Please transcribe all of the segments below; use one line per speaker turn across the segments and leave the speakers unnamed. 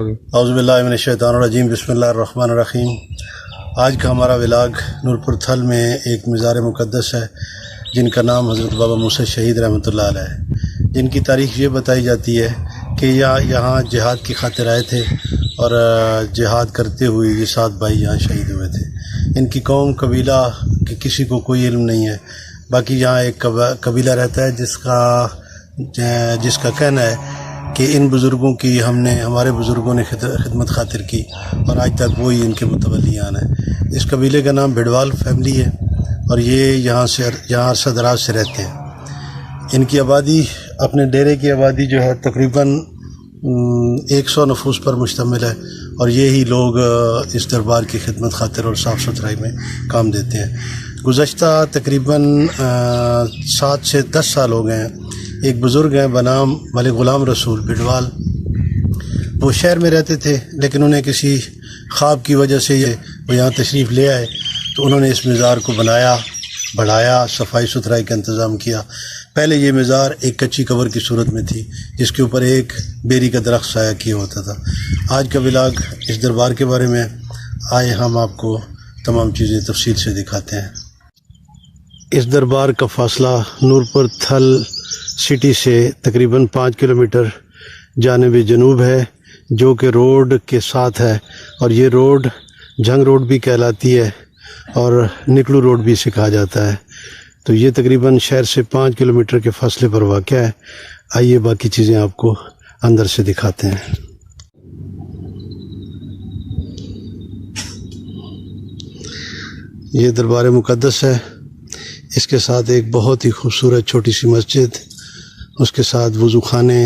اعوذ باللہ من الشیطان الرجیم، بسم اللہ الرحمن الرحیم۔ آج کا ہمارا ولاگ نورپور تھل میں ایک مزار مقدس ہے جن کا نام حضرت بابا موسی شہید رحمۃ اللہ علیہ ہے، جن کی تاریخ یہ بتائی جاتی ہے کہ یہاں جہاد کی خاطر آئے تھے اور جہاد کرتے ہوئے یہ 7 بھائی یہاں شہید ہوئے تھے۔ ان کی قوم قبیلہ کہ کسی کو کوئی علم نہیں ہے، باقی یہاں ایک قبیلہ رہتا ہے جس کا کہنا ہے کہ ان بزرگوں کی ہمارے بزرگوں نے خدمت خاطر کی اور آج تک وہی ان کے متولیان ہیں۔ اس قبیلے کا نام بھڑوال فیملی ہے اور یہ یہاں عرصہ دراز سے رہتے ہیں۔ ان کی آبادی، اپنے ڈیرے کی آبادی جو ہے تقریباً 100 نفوس پر مشتمل ہے اور یہی لوگ اس دربار کی خدمت خاطر اور صاف ستھرائی میں کام دیتے ہیں۔ گزشتہ تقریباً 7 سے 10 سال ہو گئے ہیں۔ ایک بزرگ ہیں بنام ملک غلام رسول بھڑوال، وہ شہر میں رہتے تھے لیکن انہیں کسی خواب کی وجہ سے وہ یہاں تشریف لے آئے تو انہوں نے اس مزار کو بنایا، بڑھایا، صفائی ستھرائی کا انتظام کیا۔ پہلے یہ مزار ایک کچی قبر کی صورت میں تھی جس کے اوپر ایک بیری کا درخت سایہ کیا ہوتا تھا۔ آج کا ولاگ اس دربار کے بارے میں، آئے ہم آپ کو تمام چیزیں تفصیل سے دکھاتے ہیں۔ اس دربار کا فاصلہ نورپور تھل سٹی سے تقریباً 5 کلومیٹر جانب جنوب ہے، جو کہ روڈ کے ساتھ ہے، اور یہ روڈ جھنگ روڈ بھی کہلاتی ہے اور نکلو روڈ بھی اسے کہا جاتا ہے۔ تو یہ تقریباً شہر سے 5 کلومیٹر کے فاصلے پر واقع ہے۔ آئیے باقی چیزیں آپ کو اندر سے دکھاتے ہیں۔ یہ دربار مقدس ہے، اس کے ساتھ ایک بہت ہی خوبصورت چھوٹی سی مسجد، اس کے ساتھ وضو خانے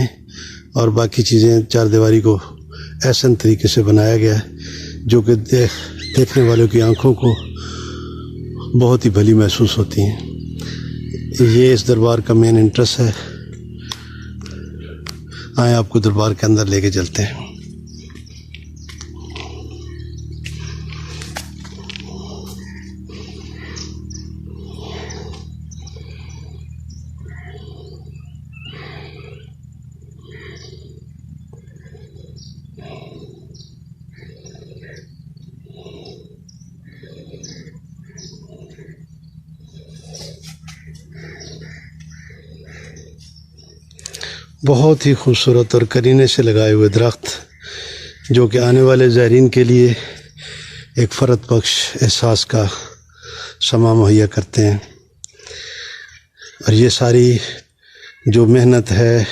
اور باقی چیزیں 4 دیواری کو ایسن طریقے سے بنایا گیا ہے جو کہ دیکھنے والوں کی آنکھوں کو بہت ہی بھلی محسوس ہوتی ہیں۔ یہ اس دربار کا مین انٹرس ہے۔ آئیں آپ کو دربار کے اندر لے کے چلتے ہیں۔ بہت ہی خوبصورت اور کرینے سے لگائے ہوئے درخت جو کہ آنے والے زائرین کے لیے ایک فرحت بخش احساس کا سما مہیا کرتے ہیں۔ اور یہ ساری جو محنت ہے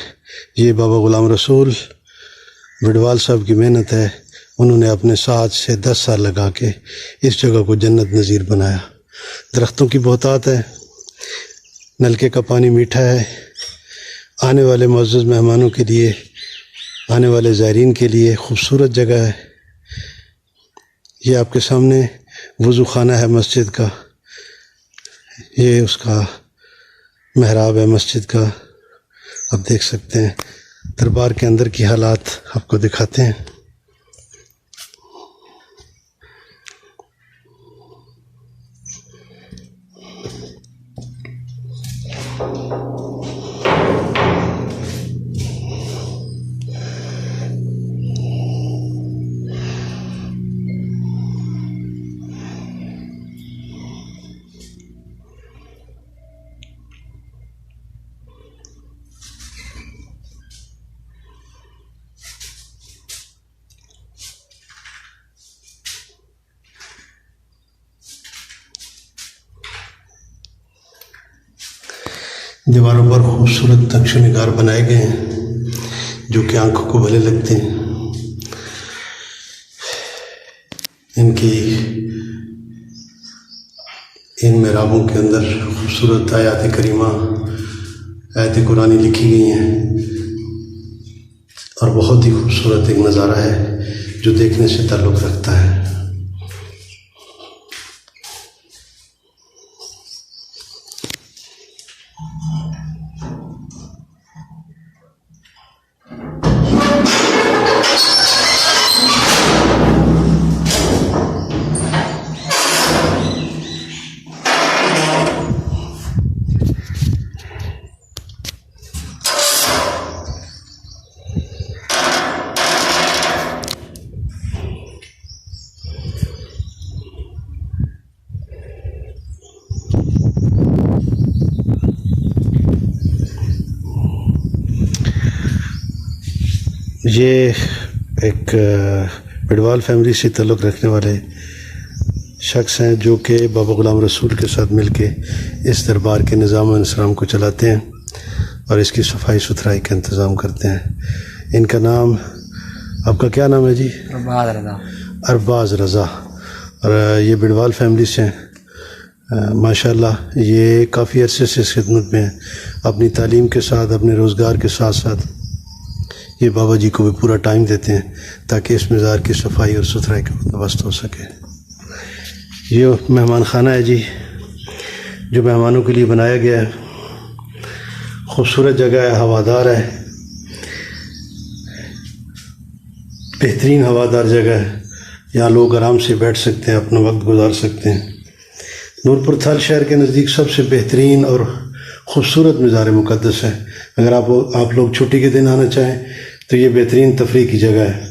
یہ بابا غلام رسول بھڑوال صاحب کی محنت ہے۔ انہوں نے اپنے 7 سے 10 سال لگا کے اس جگہ کو جنت نظیر بنایا۔ درختوں کی بہتات ہے، نلکے کا پانی میٹھا ہے، آنے والے معزز مہمانوں کے لیے، آنے والے زائرین کے لیے خوبصورت جگہ ہے۔ یہ آپ کے سامنے وضو خانہ ہے مسجد کا، یہ اس کا محراب ہے مسجد کا، آپ دیکھ سکتے ہیں۔ دربار کے اندر کی حالات آپ کو دکھاتے ہیں۔ دیواروں پر خوبصورت نقش و نگار بنائے گئے ہیں جو کہ آنکھوں کو بھلے لگتے ہیں۔ ان محرابوں کے اندر خوبصورت آیات کریمہ، آیات قرآنی لکھی گئی ہیں اور بہت ہی خوبصورت ایک نظارہ ہے جو دیکھنے سے تعلق رکھتا ہے۔ یہ ایک بڑوال فیملی سے تعلق رکھنے والے شخص ہیں جو کہ بابا غلام رسول کے ساتھ مل کے اس دربار کے نظام و انصرام کو چلاتے ہیں اور اس کی صفائی ستھرائی کا انتظام کرتے ہیں. ان کا نام، آپ کا کیا نام ہے جی؟
ارباز رضا.
ارباز رضا. اور یہ بڑوال فیملی سے ہیں. ماشاءاللہ یہ کافی عرصے سے اس خدمت میں ہیں. اپنی تعلیم کے ساتھ، اپنے روزگار کے ساتھ ساتھ یہ بابا جی کو بھی پورا ٹائم دیتے ہیں تاکہ اس مزار کی صفائی اور ستھرائی کا بندوبست ہو سکے. یہ مہمان خانہ ہے جی، جو مہمانوں کے لیے بنایا گیا ہے. خوبصورت جگہ ہے، ہوادار ہے، بہترین ہوادار جگہ ہے. یہاں لوگ آرام سے بیٹھ سکتے ہیں، اپنا وقت گزار سکتے ہیں. نورپور تھل شہر کے نزدیک سب سے بہترین اور خوبصورت مزار مقدس ہے. اگر آپ لوگ چھٹی کے دن آنا چاہیں تو یہ بہترین تفریح کی جگہ ہے.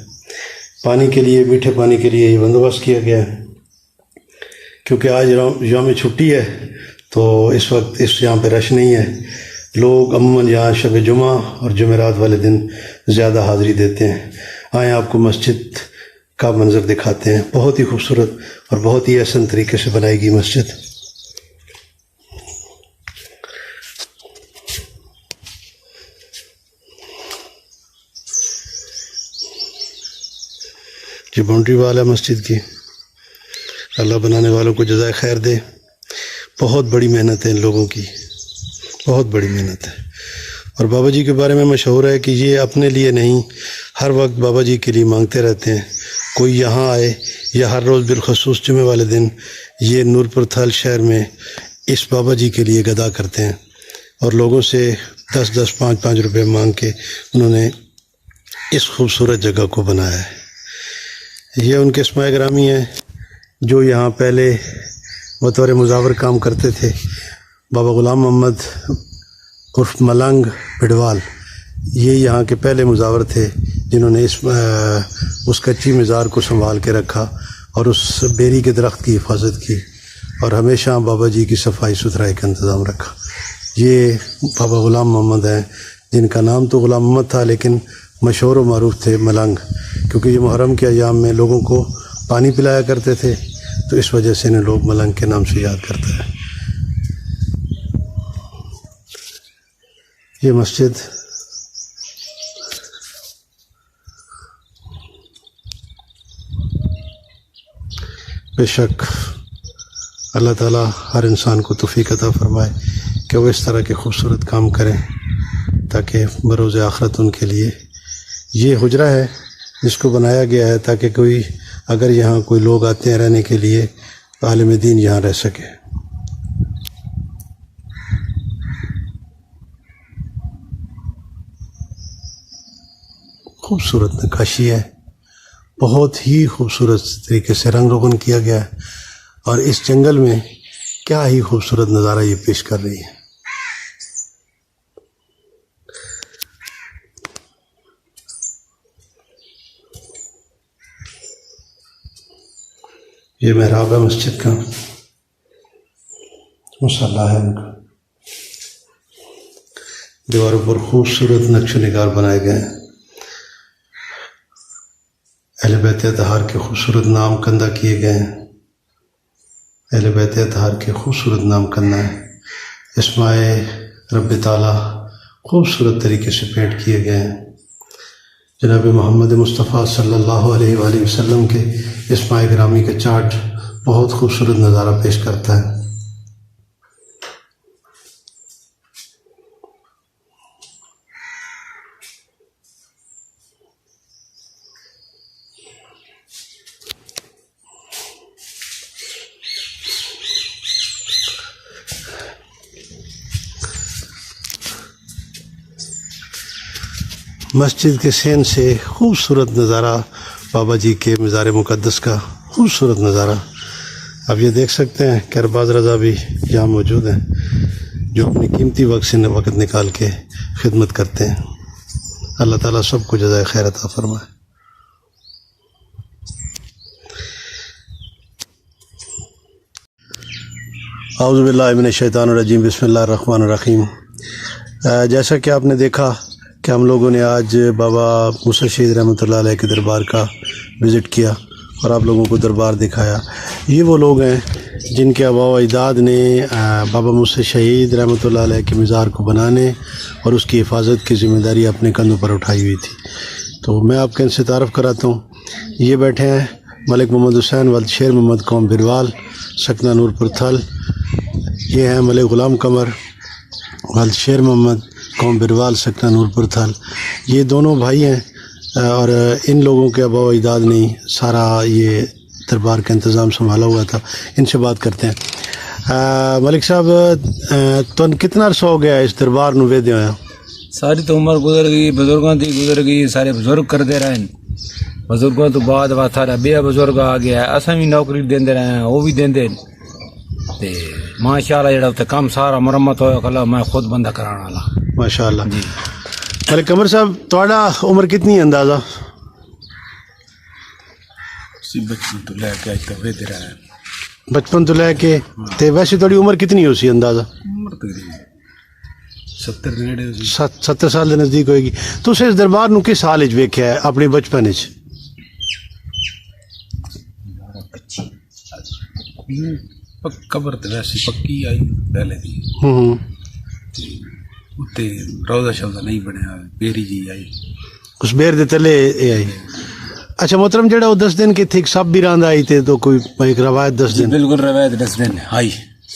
پانی کے لیے، میٹھے پانی کے لیے یہ بندوبست کیا گیا ہے. کیونکہ آج یوم چھٹی ہے تو اس وقت یہاں پہ رش نہیں ہے. لوگ عموماً یہاں شب جمعہ اور جمعرات والے دن زیادہ حاضری دیتے ہیں. آئیں آپ کو مسجد کا منظر دکھاتے ہیں. بہت ہی خوبصورت اور بہت ہی احسن طریقے سے بنائی گئی مسجد. یہ باؤنڈری وال ہے مسجد کی. اللہ بنانے والوں کو جزائے خیر دے. بہت بڑی محنت ہے ان لوگوں کی، بہت بڑی محنت ہے. اور بابا جی کے بارے میں مشہور ہے کہ یہ اپنے لیے نہیں، ہر وقت بابا جی کے لیے مانگتے رہتے ہیں. کوئی یہاں آئے یا ہر روز بالخصوص جمعے والے دن یہ نورپور تھل شہر میں اس بابا جی کے لیے گدا کرتے ہیں اور لوگوں سے 10-10 5-5 روپے مانگ کے انہوں نے اس خوبصورت جگہ کو بنایا ہے. یہ ان کے اسماء گرامی ہیں جو یہاں پہلے بطور مزاور کام کرتے تھے. بابا غلام محمد عرف ملنگ بڑوال، یہ یہاں کے پہلے مزاور تھے جنہوں نے اس کچی مزار کو سنبھال کے رکھا اور اس بیری کے درخت کی حفاظت کی اور ہمیشہ بابا جی کی صفائی ستھرائی کا انتظام رکھا. یہ بابا غلام محمد ہیں جن کا نام تو غلام محمد تھا لیکن مشہور و معروف تھے ملنگ، کیونکہ یہ محرم کے ایام میں لوگوں کو پانی پلایا کرتے تھے تو اس وجہ سے انہیں لوگ ملنگ کے نام سے یاد کرتے ہیں. یہ مسجد بے شک اللہ تعالیٰ ہر انسان کو توفیق عطا فرمائے کہ وہ اس طرح کے خوبصورت کام کریں تاکہ بروز آخرت ان کے لیے یہ حجرہ ہے جس کو بنایا گیا ہے تاکہ کوئی اگر یہاں کوئی لوگ آتے ہیں رہنے کے لیے تو عالم دین یہاں رہ سکے. خوبصورت نقاشی ہے، بہت ہی خوبصورت طریقے سے رنگ روغن کیا گیا ہے اور اس جنگل میں کیا ہی خوبصورت نظارہ یہ پیش کر رہی ہے. یہ محراب ہے مسجد کا، مصلی ہے ان کا. دیواروں پر خوبصورت نقش و نگار بنائے گئے ہیں. اہل بیت اطہار کے خوبصورت نام کندہ کیے گئے ہیں. اہل بیت اطہار کے خوبصورت نام کندہ ہیں. اسماء رب تعالیٰ خوبصورت طریقے سے پینٹ کیے گئے ہیں. جناب محمد مصطفیٰ صلی اللہ علیہ وآلہ وسلم کے اسماء گرامی کا چارٹ بہت خوبصورت نظارہ پیش کرتا ہے. مسجد کے سین سے خوبصورت نظارہ بابا جی کے مزار مقدس کا خوبصورت نظارہ. اب یہ دیکھ سکتے ہیں کہ ارباز رضا بھی یہاں موجود ہیں جو اپنی قیمتی وقت سے وقت نکال کے خدمت کرتے ہیں. اللہ تعالیٰ سب کو جزائے خیر عطا فرمائے. اعوذ باللہ من الشیطان الرجیم، بسم اللہ الرحمن الرحیم. جیسا کہ آپ نے دیکھا کہ ہم لوگوں نے آج بابا موسیٰ شہید رحمۃ اللہ علیہ کے دربار کا وزٹ کیا اور آپ لوگوں کو دربار دکھایا. یہ وہ لوگ ہیں جن کے آباء و اجداد نے بابا موسیٰ شہید رحمۃ اللہ علیہ کے مزار کو بنانے اور اس کی حفاظت کی ذمہ داری اپنے کندھوں پر اٹھائی ہوئی تھی. تو میں آپ کے ان سے تعارف کراتا ہوں. یہ بیٹھے ہیں ملک محمد حسین والد شیر محمد قوم بروال سکنہ نورپور تھل. یہ ہیں ملک غلام قمر والد شیر محمد قوم بروال سکنہ نورپور تھل. یہ دونوں بھائی ہیں اور ان لوگوں کے آباء و اجداد نے سارا یہ دربار کا انتظام سنبھالا ہوا تھا. ان سے بات کرتے ہیں. ملک صاحب تو کتنا عرصہ ہو گیا اس دربار نو ویدے ہویا؟
ساری تو عمر گزر گئی، بزرگوں کی گزر گئی، سارے بزرگ کرتے رہے. بزرگوں تو بعد سارا بیا بزرگ آ گیا ہے. اصل بھی نوکری دے رہے ہیں، وہ بھی دیں. ماشاء اللہ جڑا اتنے کام سارا مرمت ہوا کلا میں خود بندہ کرانا والا.
ماشاء اللہ. جی ملک قمر صاحب تھوڑا عمر کتنی ہے اندازہ؟
بچپن تو لے کے اج تک ویدے رہے.
بچپن تو لے کے تے ویسے تھوڑی عمر کتنی ہو سی اندازہ؟
عمر تقریباً 70 کے نیڑے.
70 سال کے نزدیک ہوئے گی. تو اس دربار نو کس حال وچ ویکھیا ہے اپنے بچپن وچ؟
قبر تو ویسی پکی آئی پہلے دی. اتنے روزہ شوزہ نہیں بنیا، بیری جی آئی
اس بیر دے تلے اے آئی. اچھا محترم جڑا وہ 10 دن کے تھے سب بھی راند آئی تھے تو کوئی ایک روایت 10 دن؟
بالکل روایت 10 دن آئی،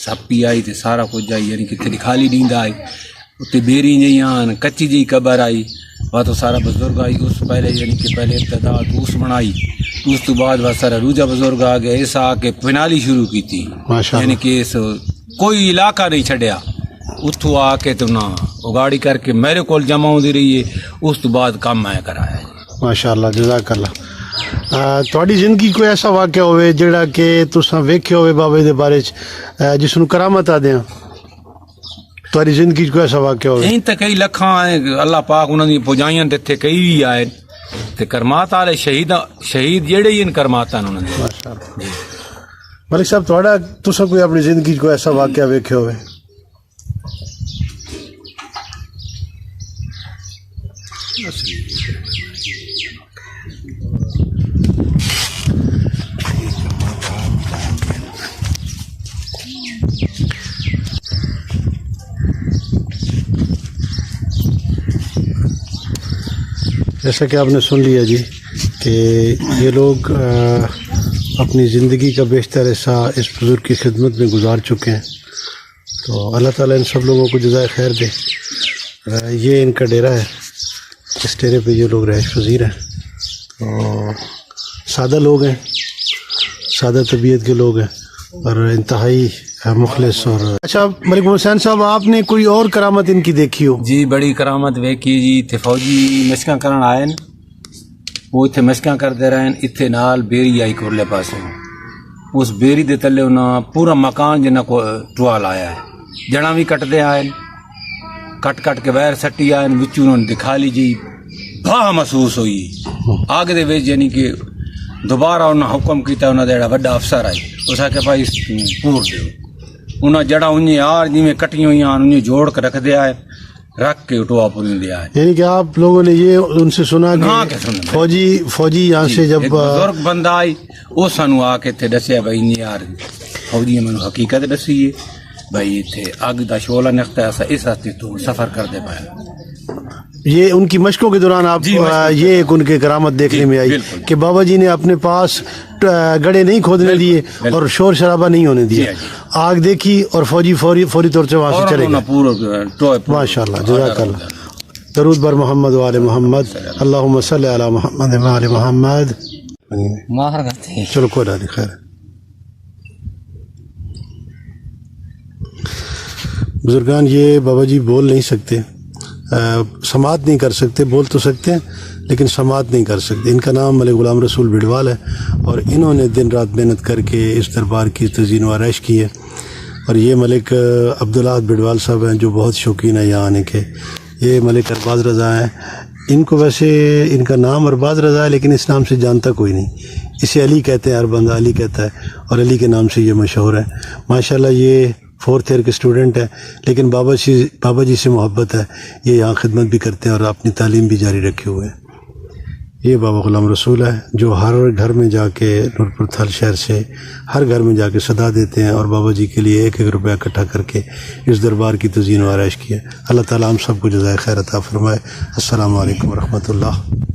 سب پی آئی تے سارا کچھ آئی. یعنی کہ خالی نیند آئی، اتنے بیری جی آن کچی جی قبر آئی. وہ تو سارا بزرگ آئی اس پہلے، یعنی کہ پہلے ابتدا تو اس بنائی، اس تو بعد وہ سارا روجا بزرگ آ گیا. اس آ کے پنالی شروع کی تھی. یعنی کہ اس کوئی علاقہ نہیں چھڈیا. اتوں آ کے تو نہ اگاڑی کر کے میرے کول جمع ہوتی رہی ہے. اس تو بعد کام میں کرایا.
ماشاء اللہ جزاک اللہ. تھوڑی زندگی کوئی ایسا واقعہ ہوئے جڑا کہ تساں ویکھے ہوئے بابے دے بارے جس نوں کرامت آدے ہیں؟ تھوڑی زندگی کوئی ایسا واقعہ ہوئے؟
این تے کئی لکھاں اللہ پاک انہاں دی پجائیاں تے کئی بھی آئے تے کرمات والے شہید جڑے ہی ان کرمات انہاں دے.
ماشاءاللہ. ملک صاحب تھوڑا تساں کوئی اپنی زندگی کوئی ایسا واقعہ ویکھے ہوئے؟ جیسا کہ آپ نے سن لیا جی کہ یہ لوگ اپنی زندگی کا بیشتر حصہ اس بزرگ کی خدمت میں گزار چکے ہیں. تو اللہ تعالیٰ ان سب لوگوں کو جزائے خیر دے. یہ ان کا ڈیرا ہے، اس ڈیرے پہ یہ لوگ رہائش پذیر ہیں. تو سادہ لوگ ہیں، سادہ طبیعت کے لوگ ہیں اور انتہائی مخلص. اور اچھا ملک حسین صاحب آپ نے کوئی اور کرامت ان کی دیکھی ہو؟
جی بڑی کرامت ویکھی جی. اتنے فوجی مشقاں کرن آئے، وہ اتنے مشقاں کرتے رہے. اتنے نال بیری آئی کورلے پاسوں، اس بیری دے تلے انہاں پورا مکان جنہ کو ٹوا لایا ہے. جڑاں بھی کٹتے آئے، کٹ کے ویر سٹی آئے، وچوں انہوں نے دکھا لی جی. بھا محسوس ہوئی آگے دے وچ. یعنی کہ دوبارہ انہاں حکم کیتا، انہاں دا جڑا وڈا افسر آئی اس آ کے بھائی پور دیو. انہاں جڑا انہیں یار جی میں کٹی ہوئی انہیں جوڑ کے رکھ دیا ہے، رکھ کے ٹوا پوری دیا ہے.
یعنی کہ آپ لوگوں نے یہ ان سے سنا کہ فوجی یہاں سے جب
بزرگ بندہ آئی وہ سانو آ کے دسیا بھائی نہیں یار فوجی میں حقیقت دسی ہے بھائی اتنے اگ کا شعلہ نکتا ہے، اس ہاستے تو سفر کرتے پائے.
یہ ان کی مشقوں کے دوران آپ یہ ایک ان کے کرامت دیکھنے میں آئی کہ بابا جی نے اپنے پاس گڑھے نہیں کھودنے دیے اور شور شرابہ نہیں ہونے دیا. آگ دیکھی اور فوجی فوری طور سے وہاں سے چلے گئے. ماشاء اللہ جزاک اللہ. درود بر محمد و آل محمد. اللہم صلی علی محمد و آل محمد. چلو کوئی نہیں خیر. بزرگان یہ بابا جی بول نہیں سکتے، سماعت نہیں کر سکتے. بول تو سکتے ہیں لیکن سماعت نہیں کر سکتے. ان کا نام ملک غلام رسول بڑوال ہے اور انہوں نے دن رات محنت کر کے اس دربار کی تزئین و آرائش کی ہے. اور یہ ملک عبداللہ بڑوال صاحب ہیں جو بہت شوقین ہیں یہاں آنے کے. یہ ملک ارباز رضا ہیں. ان کو ویسے ان کا نام ارباز رضا ہے لیکن اس نام سے جانتا کوئی نہیں. اسے علی کہتے ہیں، ہر بندہ علی کہتا ہے اور علی کے نام سے یہ مشہور ہے. ماشاءاللہ یہ 4th ایئر کے اسٹوڈنٹ ہیں، لیکن بابا جی سے محبت ہے، یہ یہاں خدمت بھی کرتے ہیں اور اپنی تعلیم بھی جاری رکھے ہوئے ہیں۔ یہ بابا غلام رسول ہے جو ہر گھر میں جا کے نورپور تھل شہر سے ہر گھر میں جا کے صدا دیتے ہیں اور بابا جی کے لیے 1-1 روپیہ اکٹھا کر کے اس دربار کی تزئین و آرائش کی ہے۔ اللہ تعالیٰ ہم سب کو جزائے خیر عطا فرمائے۔ السلام علیکم ورحمۃ اللہ۔